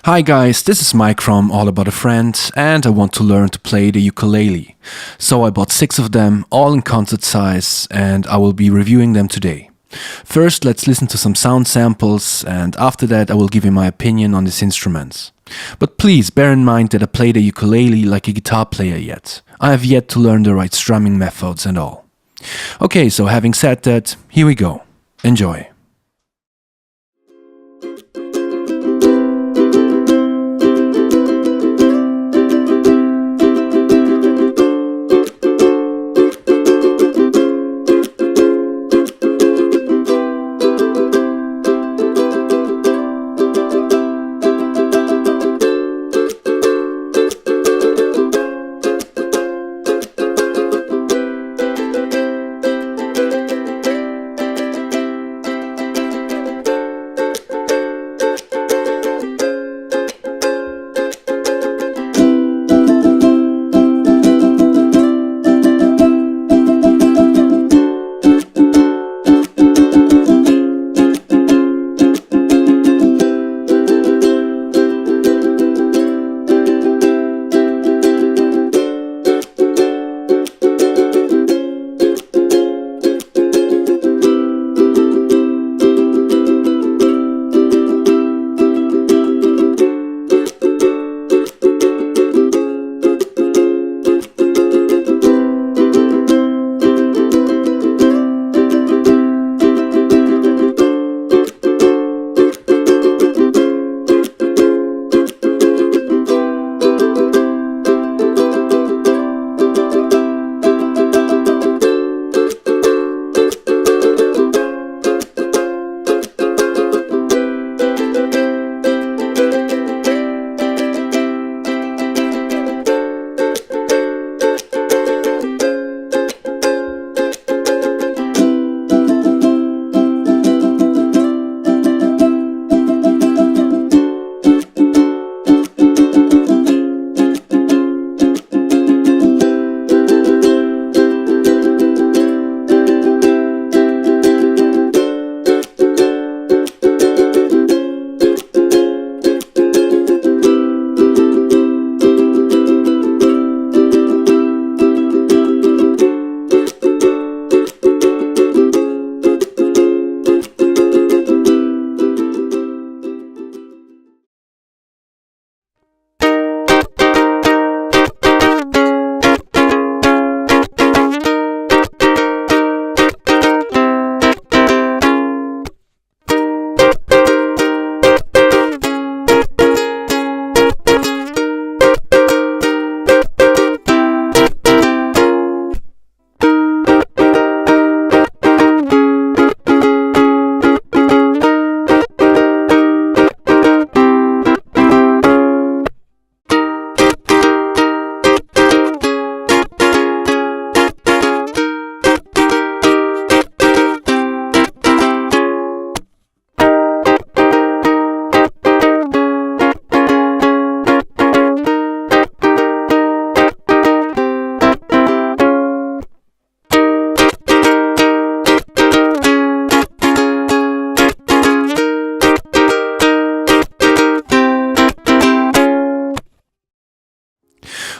Hi guys, this is Mike from All About a Friend and I want to learn to play the ukulele. So I bought 6 of them, all in concert size, and I will be reviewing them today. First, let's listen to some sound samples, and after that I will give you my opinion on these instruments. But please bear in mind that I play the ukulele like a guitar player yet. I have yet to learn the right strumming methods and all. Okay, so having said that, here we go. Enjoy.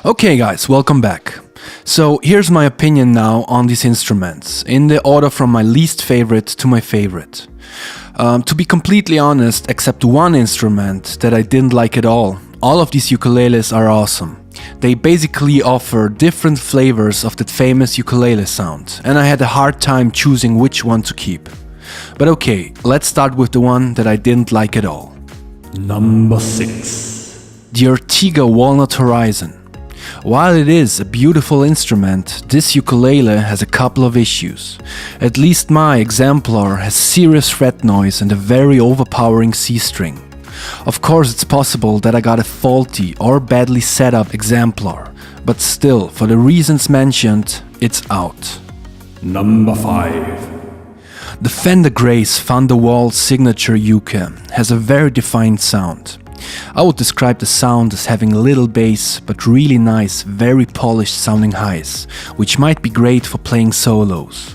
Okay guys, welcome back. So here's my opinion now on these instruments, in the order from my least favorite to my favorite. To be completely honest, except one instrument that I didn't like at all of these ukuleles are awesome. They basically offer different flavors of that famous ukulele sound, and I had a hard time choosing which one to keep. But okay, let's start with the one that I didn't like at all. Number 6. The Ortega Walnut Horizon. While it is a beautiful instrument, this ukulele has a couple of issues. At least my exemplar has serious fret noise and a very overpowering C string. Of course it's possible that I got a faulty or badly set up exemplar, but still, for the reasons mentioned, it's out. Number 5. The Fender Grace Van der Waals signature uke has a very defined sound. I would describe the sound as having little bass, but really nice, very polished sounding highs, which might be great for playing solos.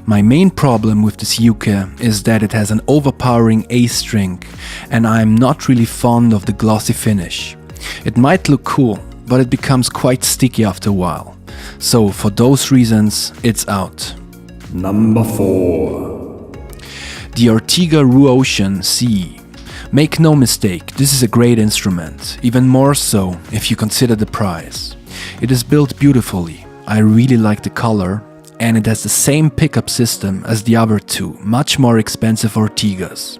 My main problem with this uke is that it has an overpowering A string and I'm not really fond of the glossy finish. It might look cool, but it becomes quite sticky after a while. So for those reasons, it's out. Number 4. The Ortega Ruwn-ce. Make no mistake, this is a great instrument, even more so if you consider the price. It is built beautifully, I really like the color, and it has the same pickup system as the other two, much more expensive Ortegas.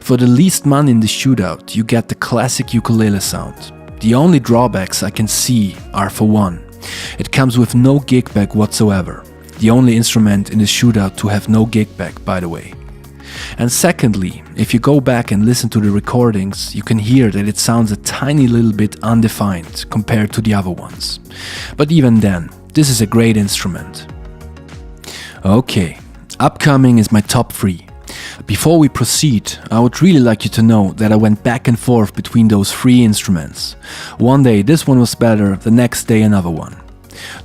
For the least money in the shootout, you get the classic ukulele sound. The only drawbacks I can see are, for one, it comes with no gig bag whatsoever. The only instrument in the shootout to have no gig bag, by the way. And secondly, if you go back and listen to the recordings, you can hear that it sounds a tiny little bit undefined compared to the other ones. But even then, this is a great instrument. Okay, upcoming is my top 3. Before we proceed, I would really like you to know that I went back and forth between those 3 instruments. One day this one was better, the next day another one.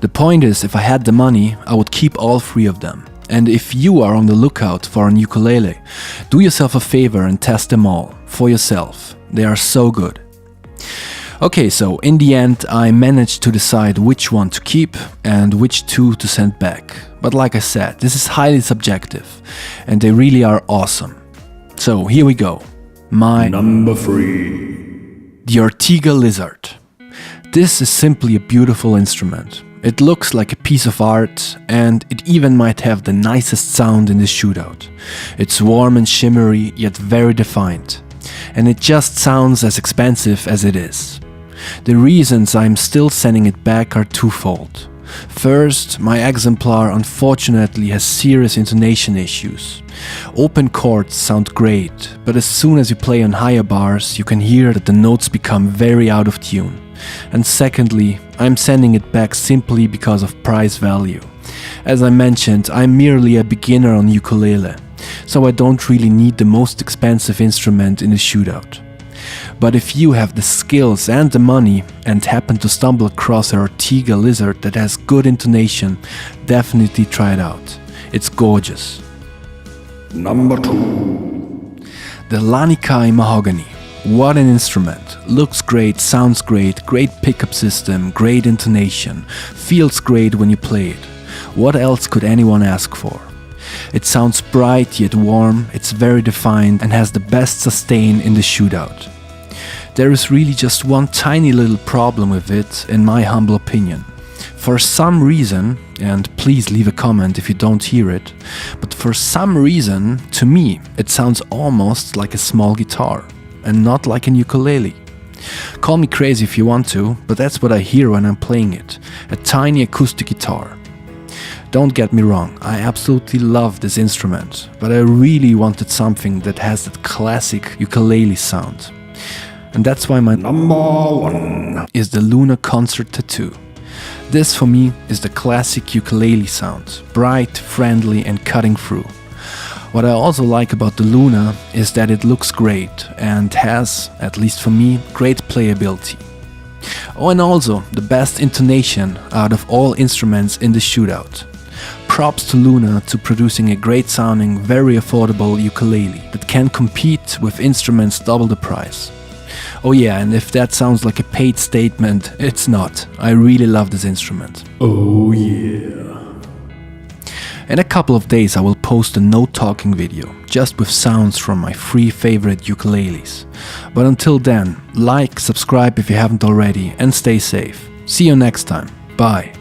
The point is, if I had the money, I would keep all 3 of them. And if you are on the lookout for an ukulele, do yourself a favor and test them all, for yourself. They are so good. Okay, so in the end I managed to decide which one to keep and which 2 to send back. But like I said, this is highly subjective and they really are awesome. So here we go. My Number 3. The Ortega Lizard. This is simply a beautiful instrument. It looks like a piece of art and it even might have the nicest sound in the shootout. It's warm and shimmery yet very defined. And it just sounds as expensive as it is. The reasons I'm still sending it back are twofold. First, my exemplar unfortunately has serious intonation issues. Open chords sound great, but as soon as you play on higher bars, you can hear that the notes become very out of tune. And secondly, I'm sending it back simply because of price value. As I mentioned, I'm merely a beginner on ukulele, so I don't really need the most expensive instrument in the shootout. But if you have the skills and the money and happen to stumble across an Ortega Lizard that has good intonation, definitely try it out. It's gorgeous. Number 2. The Lanikai Mahogany. What an instrument. Looks great, sounds great, great pickup system, great intonation, feels great when you play it. What else could anyone ask for? It sounds bright yet warm, it's very defined and has the best sustain in the shootout. There is really just one tiny little problem with it, in my humble opinion. For some reason, and please leave a comment if you don't hear it, but for some reason, to me, it sounds almost like a small guitar, and not like an ukulele. Call me crazy if you want to, but that's what I hear when I'm playing it, a tiny acoustic guitar. Don't get me wrong, I absolutely love this instrument, but I really wanted something that has that classic ukulele sound. And that's why my Number 1 is the Luna Concert Tattoo. This for me is the classic ukulele sound, bright, friendly and cutting through. What I also like about the Luna is that it looks great and has, at least for me, great playability. Oh, and also the best intonation out of all instruments in the shootout. Props to Luna to producing a great sounding, very affordable ukulele that can compete with instruments double the price. Oh yeah, and if that sounds like a paid statement, it's not. I really love this instrument. Oh yeah. In a couple of days I will post a no talking video, just with sounds from my 3 favorite ukuleles. But until then, like, subscribe if you haven't already, and stay safe. See you next time. Bye.